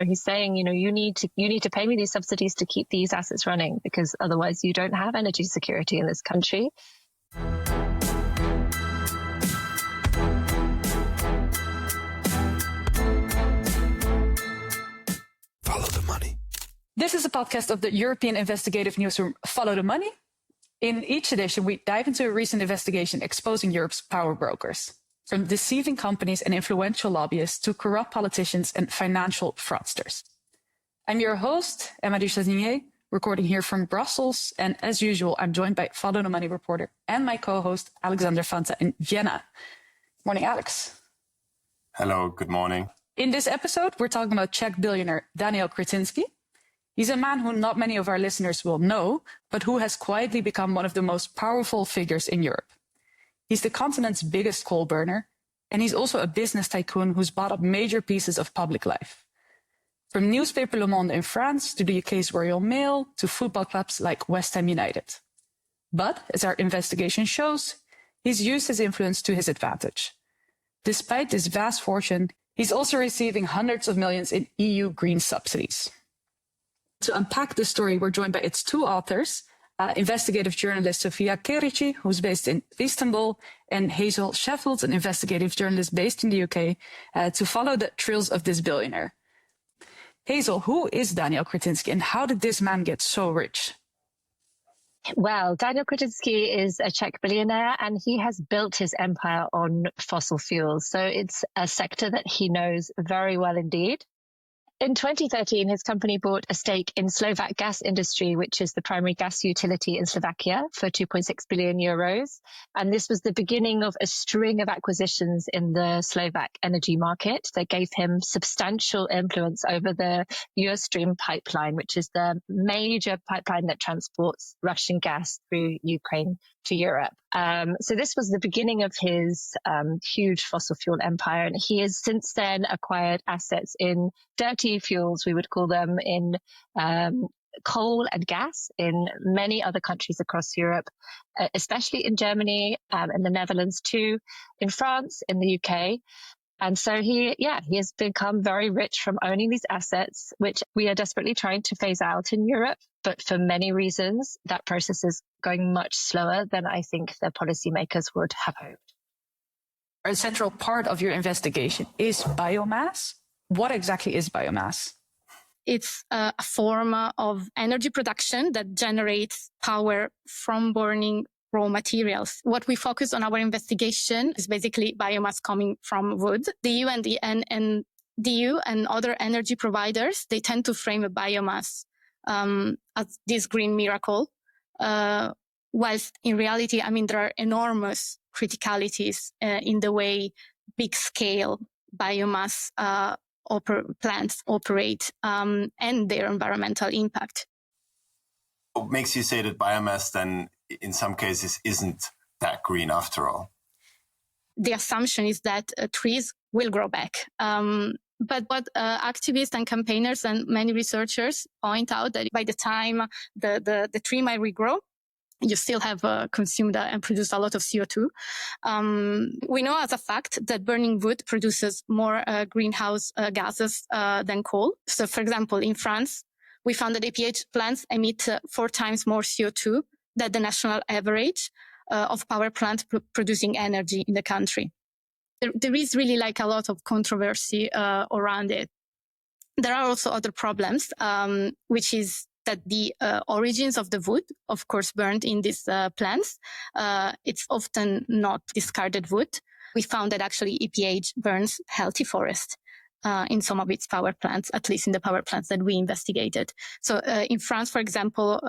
He's saying, you need to pay me these subsidies to keep these assets running, because otherwise you don't have energy security in this country. Follow the money. This is a podcast of the European investigative newsroom Follow the Money. In each edition, we dive into a recent investigation exposing Europe's power brokers, from deceiving companies and influential lobbyists to corrupt politicians and financial fraudsters. I'm your host, Emma Duchesnier, recording here from Brussels. And as usual, I'm joined by Follow the Money reporter and my co-host, Alexander Fanta in Vienna. Morning, Alex. Hello, good morning. In this episode, we're talking about Czech billionaire Daniel Křetínský. He's a man who not many of our listeners will know, but who has quietly become one of the most powerful figures in Europe. He's the continent's biggest coal burner, and he's also a business tycoon who's bought up major pieces of public life. From newspaper Le Monde in France to the UK's Royal Mail to football clubs like West Ham United. But, as our investigation shows, he's used his influence to his advantage. Despite this vast fortune, he's also receiving hundreds of millions in EU green subsidies. To unpack this story, we're joined by its two authors, investigative journalist Sofia Cherici, who's based in Istanbul, and Hazel, Sheffield, an investigative journalist based in the UK, to follow the trails of this billionaire. Hazel, who is Daniel Křetínský and how did this man get so rich? Well, Daniel Křetínský is a Czech billionaire and he has built his empire on fossil fuels. So it's a sector that he knows very well indeed. In 2013, his company bought a stake in Slovak gas industry, which is the primary gas utility in Slovakia, for 2.6 billion euros. And this was the beginning of a string of acquisitions in the Slovak energy market that gave him substantial influence over the Stream pipeline, which is the major pipeline that transports Russian gas through Ukraine to Europe. So this was the beginning of his huge fossil fuel empire. And he has since then acquired assets in dirty fuels, we would call them, in coal and gas in many other countries across Europe, especially in Germany, in the Netherlands too, in France, in the UK. And so he has become very rich from owning these assets, which we are desperately trying to phase out in Europe. But for many reasons, that process is going much slower than I think the policymakers would have hoped. A central part of your investigation is biomass. What exactly is biomass? It's a form of energy production that generates power from burning raw materials. What we focus on our investigation is basically biomass coming from wood. The EU and the EU and other energy providers, they tend to frame a biomass as this green miracle, whilst in reality, there are enormous criticalities in the way big scale biomass plants operate and their environmental impact. What makes you say that biomass then in some cases isn't that green after all? The assumption is that trees will grow back. But what activists and campaigners and many researchers point out that by the time the tree might regrow, you still have consumed and produced a lot of CO2. We know as a fact that burning wood produces more greenhouse gases than coal. So, for example, in France, we found that APH plants emit 4 times more CO2 than the national average of power plants producing energy in the country. There is really a lot of controversy around it. There are also other problems, which is that the origins of the wood, of course, burned in these plants, it's often not discarded wood. We found that actually EPH burns healthy forest in some of its power plants, at least in the power plants that we investigated. So in France, for example,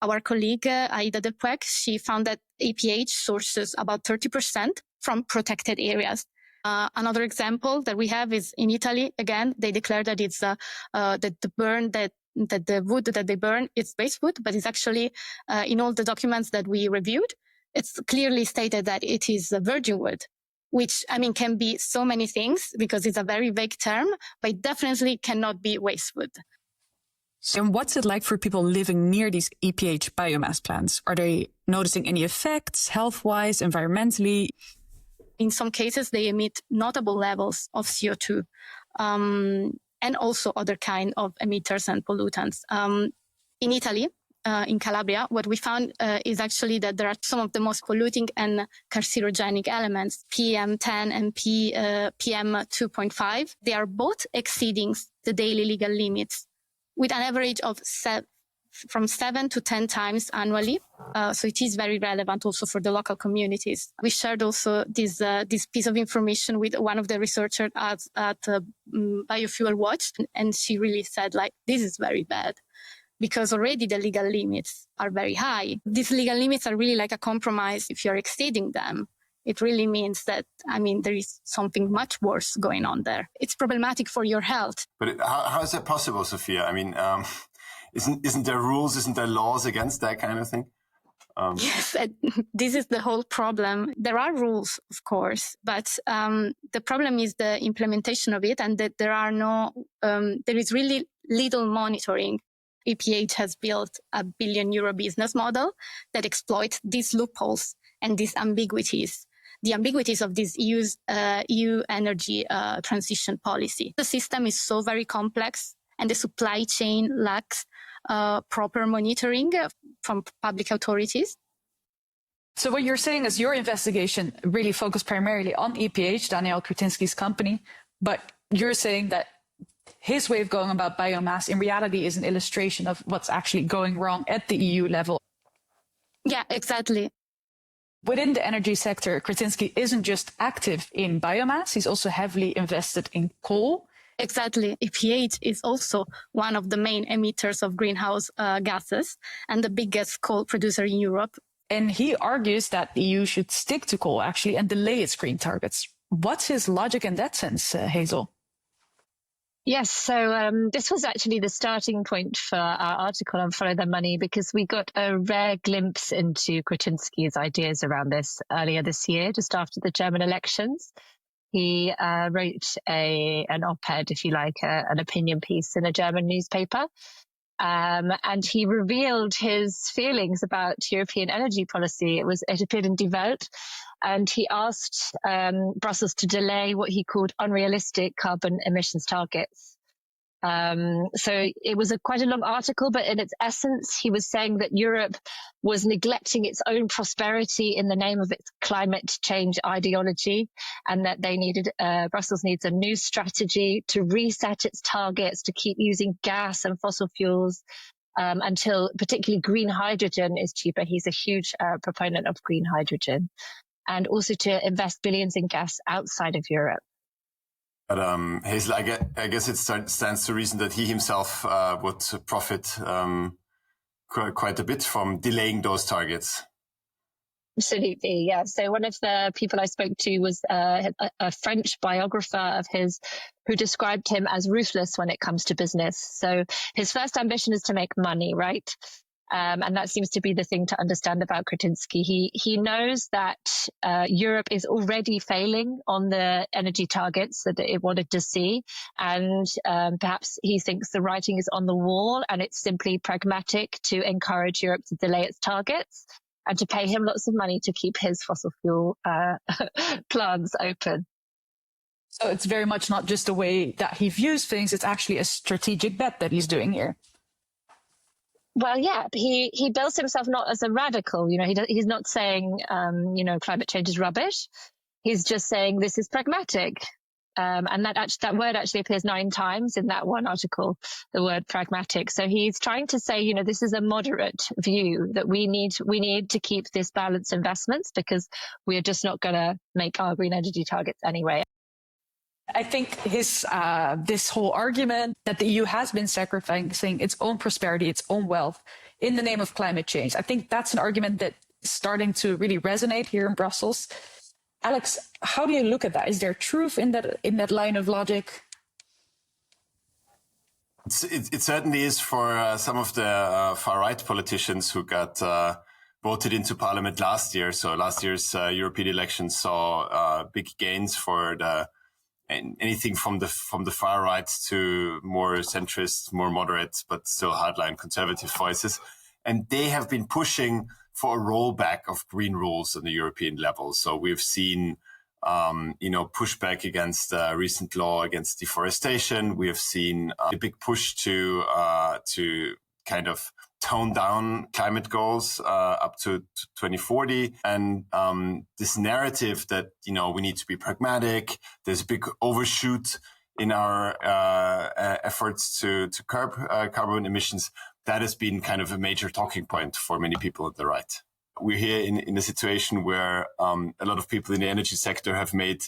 our colleague Aida Depuec, she found that APH sources about 30% from protected areas. Another example that we have is in Italy. Again, they declare that it's that the wood that they burn is waste wood, but it's actually in all the documents that we reviewed, it's clearly stated that it is virgin wood, which can be so many things because it's a very vague term, but it definitely cannot be waste wood. And what's it like for people living near these EPH biomass plants? Are they noticing any effects health-wise, environmentally? In some cases, they emit notable levels of CO2. and also other kind of emitters and pollutants. In Italy, in Calabria, what we found is actually that there are some of the most polluting and carcinogenic elements, PM10 and PM2.5. They are both exceeding the daily legal limits with an average of from 7 to 10 times annually. So it is very relevant also for the local communities. We shared also this piece of information with one of the researchers at Biofuel Watch, and she really said, like, this is very bad because already the legal limits are very high. These legal limits are really like a compromise. If you're exceeding them, it really means that, there is something much worse going on there. It's problematic for your health. But how is that possible, Sofia? Isn't there rules, isn't there laws against that kind of thing? Yes, this is the whole problem. There are rules, of course, but the problem is the implementation of it, and that there is really little monitoring. EPH has built a €1 billion business model that exploits these loopholes and these ambiguities. The ambiguities of this EU energy transition policy. The system is so very complex, and the supply chain lacks proper monitoring from public authorities. So what you're saying is your investigation really focused primarily on EPH, Daniel Křetínský's company, but you're saying that his way of going about biomass in reality is an illustration of what's actually going wrong at the EU level. Yeah, exactly. Within the energy sector, Křetínský isn't just active in biomass, he's also heavily invested in coal. Exactly. EPH is also one of the main emitters of greenhouse gases and the biggest coal producer in Europe. And he argues that the EU should stick to coal, actually, and delay its green targets. What's his logic in that sense, Hazel? Yes, so this was actually the starting point for our article on Follow the Money, because we got a rare glimpse into Křetínský's ideas around this earlier this year, just after the German elections. He wrote an op-ed, if you like, an opinion piece in a German newspaper. And he revealed his feelings about European energy policy. It appeared in Die Welt, and he asked Brussels to delay what he called unrealistic carbon emissions targets. So it was quite a long article, but in its essence, he was saying that Europe was neglecting its own prosperity in the name of its climate change ideology, and that Brussels needs a new strategy to reset its targets, to keep using gas and fossil fuels until particularly green hydrogen is cheaper. He's a huge proponent of green hydrogen, and also to invest billions in gas outside of Europe. But Hazel, I guess it stands to reason that he himself would profit quite a bit from delaying those targets. Absolutely, yeah. So one of the people I spoke to was a French biographer of his who described him as ruthless when it comes to business. So his first ambition is to make money, right? And that seems to be the thing to understand about Křetínský. He knows that Europe is already failing on the energy targets that it wanted to see. And perhaps he thinks the writing is on the wall, and it's simply pragmatic to encourage Europe to delay its targets and to pay him lots of money to keep his fossil fuel plants open. So it's very much not just the way that he views things, it's actually a strategic bet that he's doing here. Well, yeah, he bills himself not as a radical. He's not saying, climate change is rubbish. He's just saying this is pragmatic. And that word actually appears 9 times in that one article, the word pragmatic. So he's trying to say, this is a moderate view, that we need to keep this balanced investments because we're just not going to make our green energy targets anyway. I think this whole argument that the EU has been sacrificing its own prosperity, its own wealth in the name of climate change, I think that's an argument that's starting to really resonate here in Brussels. Alex, how do you look at that? Is there truth in that line of logic? It certainly is for some of the far-right politicians who got voted into parliament last year. So last year's European elections saw big gains for anything from the far right to more centrist, more moderate, but still hardline conservative voices. And they have been pushing for a rollback of green rules on the European level. So we've seen pushback against recent law against deforestation. We have seen a big push to kind of tone down climate goals up to 2040. And this narrative that, we need to be pragmatic, there's a big overshoot in our efforts to curb carbon emissions, that has been kind of a major talking point for many people on the right. We're here in a situation where a lot of people in the energy sector have made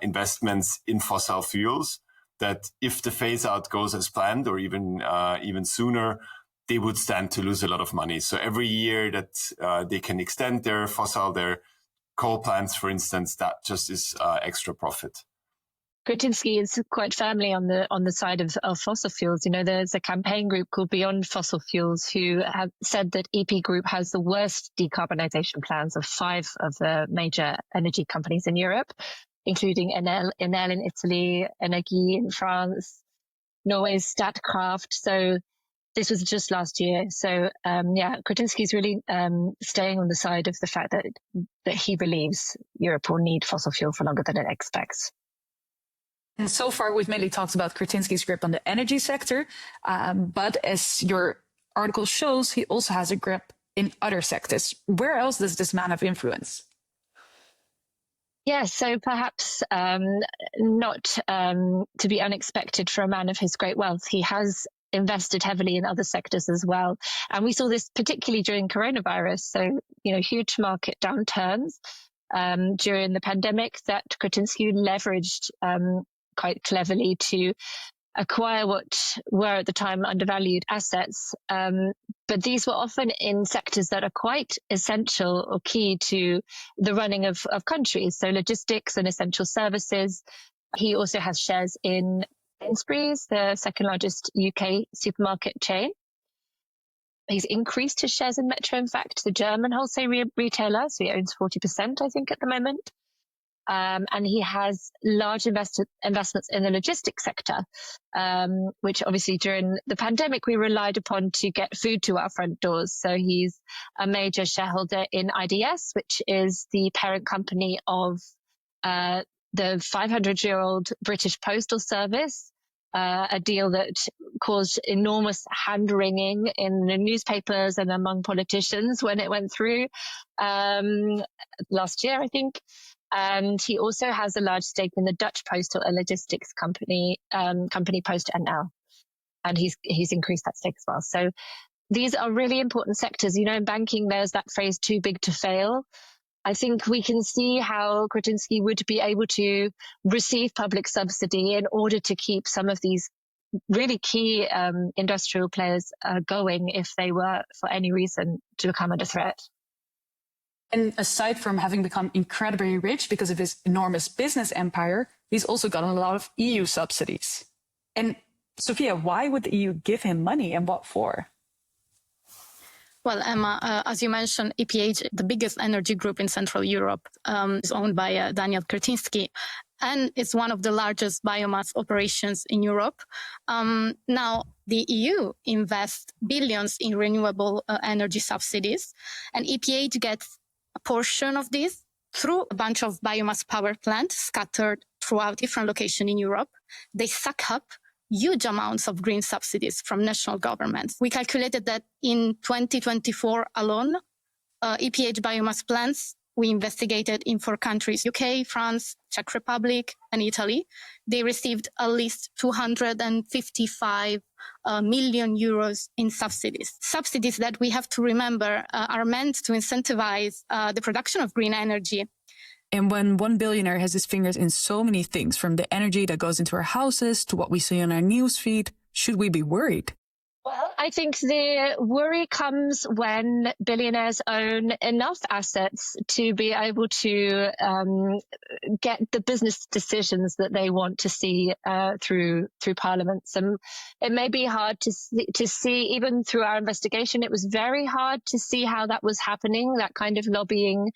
investments in fossil fuels that if the phase out goes as planned or even sooner, they would stand to lose a lot of money. So every year that they can extend their coal plants, for instance, that just is extra profit. Křetínský is quite firmly on the side of fossil fuels. There's a campaign group called Beyond Fossil Fuels who have said that EP Group has the worst decarbonisation plans of 5 of the major energy companies in Europe, including Enel in Italy, Energie in France, Norway's Statkraft. So this was just last year. So Křetínský is really staying on the side of the fact that he believes Europe will need fossil fuel for longer than it expects. And so far, we've mainly talked about Křetínský's grip on the energy sector, but as your article shows, he also has a grip in other sectors. Where else does this man have influence? Yes, so perhaps not to be unexpected for a man of his great wealth. He has invested heavily in other sectors as well. And we saw this particularly during coronavirus. So, huge market downturns during the pandemic that Křetínský leveraged quite cleverly to acquire what were at the time undervalued assets. But these were often in sectors that are quite essential or key to the running of countries. So logistics and essential services. He also has shares in Sainsbury's, the second largest UK supermarket chain. He's increased his shares in Metro, in fact, the German wholesale retailer. So he owns 40%, I think, at the moment. And he has large investments in the logistics sector, which obviously during the pandemic we relied upon to get food to our front doors. So he's a major shareholder in IDS, which is the parent company of the 500-year-old British Postal Service, a deal that caused enormous hand-wringing in the newspapers and among politicians when it went through last year, I think. And he also has a large stake in the Dutch postal and logistics company PostNL. And he's increased that stake as well. So these are really important sectors. In banking, there's that phrase, too big to fail. I think we can see how Křetínský would be able to receive public subsidy in order to keep some of these really key industrial players going if they were, for any reason, to become under threat. And aside from having become incredibly rich because of his enormous business empire, he's also gotten a lot of EU subsidies. And Sofia, why would the EU give him money and what for? Well, Emma, as you mentioned, EPH, the biggest energy group in Central Europe, is owned by Daniel Křetínský, and it's one of the largest biomass operations in Europe. Now, the EU invests billions in renewable energy subsidies, and EPH gets a portion of this through a bunch of biomass power plants scattered throughout different locations in Europe. They suck up huge amounts of green subsidies from national governments. We calculated that in 2024 alone, EPH biomass plants we investigated in 4 countries, UK, France, Czech Republic, and Italy. They received at least 255 million euros in subsidies. Subsidies that we have to remember are meant to incentivize the production of green energy. And when one billionaire has his fingers in so many things, from the energy that goes into our houses to what we see on our newsfeed, should we be worried? Well, I think the worry comes when billionaires own enough assets to be able to get the business decisions that they want to see through parliaments. And it may be hard to see, even through our investigation, it was very hard to see how that was happening, that kind of lobbying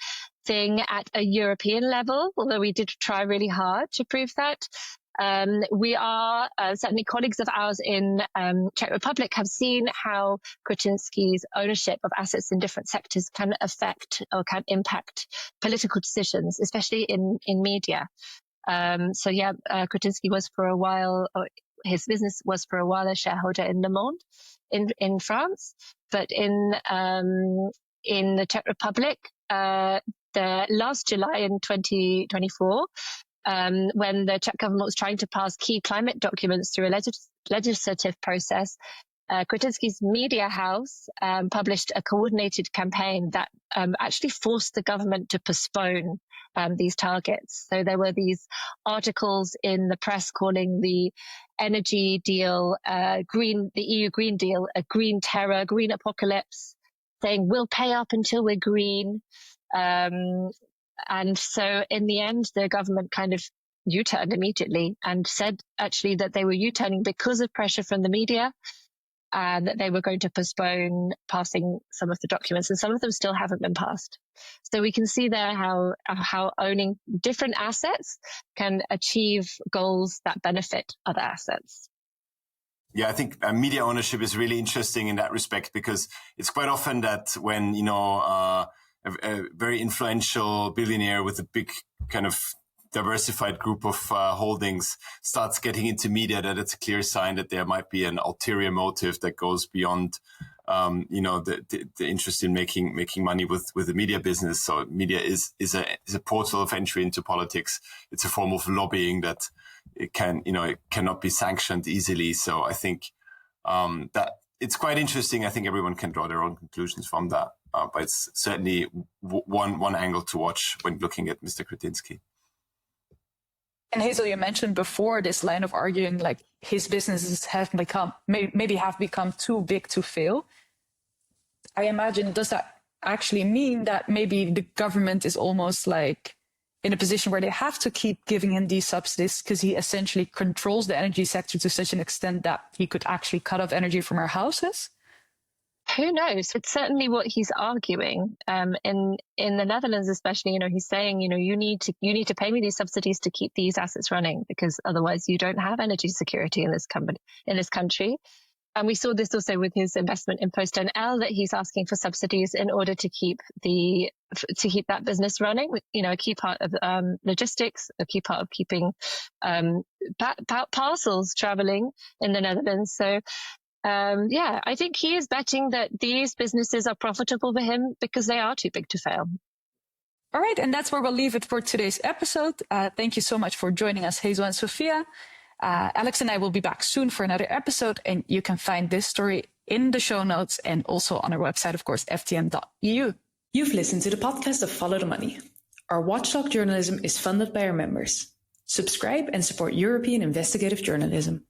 thing at a European level, although we did try really hard to prove that. We are certainly colleagues of ours in Czech Republic have seen how Křetínský's ownership of assets in different sectors can affect or can impact political decisions, especially in media. Křetínský was for a while, his business was for a while a shareholder in Le Monde in France, but in the Czech Republic, the last July in 2024, when the Czech government was trying to pass key climate documents through a legislative process, Křetínský's media house published a coordinated campaign that actually forced the government to postpone these targets. So there were these articles in the press calling the energy deal the EU Green Deal, a green terror, green apocalypse, saying we'll pay up until we're green. And so in the end, the government kind of U-turned immediately and said actually that they were U-turning because of pressure from the media, and that they were going to postpone passing some of the documents, and some of them still haven't been passed. So we can see there how owning different assets can achieve goals that benefit other assets. Yeah, I think media ownership is really interesting in that respect, because it's quite often that when, a very influential billionaire with a big kind of diversified group of holdings starts getting into media, that it's a clear sign that there might be an ulterior motive that goes beyond, the interest in making money with the media business. So media is a portal of entry into politics. It's a form of lobbying that it cannot be sanctioned easily. So I think that it's quite interesting. I think everyone can draw their own conclusions from that, but it's certainly one angle to watch when looking at Mr. Křetínský. And Hazel, you mentioned before this line of arguing, like his businesses have become too big to fail. I imagine, does that actually mean that maybe the government is almost like in a position where they have to keep giving him these subsidies because he essentially controls the energy sector to such an extent that he could actually cut off energy from our houses? Who knows? It's certainly what he's arguing. In the Netherlands, especially, he's saying, you need to pay me these subsidies to keep these assets running, because otherwise you don't have energy security in this country. And we saw this also with his investment in Postal, that he's asking for subsidies in order to keep that business running. A key part of logistics, a key part of keeping parcels traveling in the Netherlands. So. I think he is betting that these businesses are profitable for him because they are too big to fail. All right. And that's where we'll leave it for today's episode. Thank you so much for joining us, Hazel and Sofia. Alex and I will be back soon for another episode. And you can find this story in the show notes and also on our website, of course, ftm.eu. You've listened to the podcast of Follow the Money. Our watchdog journalism is funded by our members. Subscribe and support European investigative journalism.